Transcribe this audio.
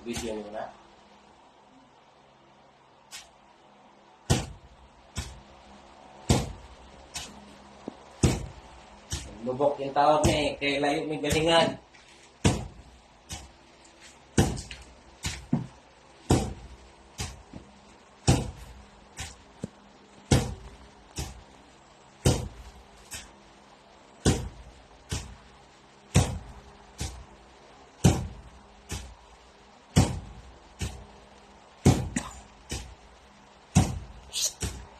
Video nyo na. Lubok yung tawag niya eh. Kaya layo may galingan.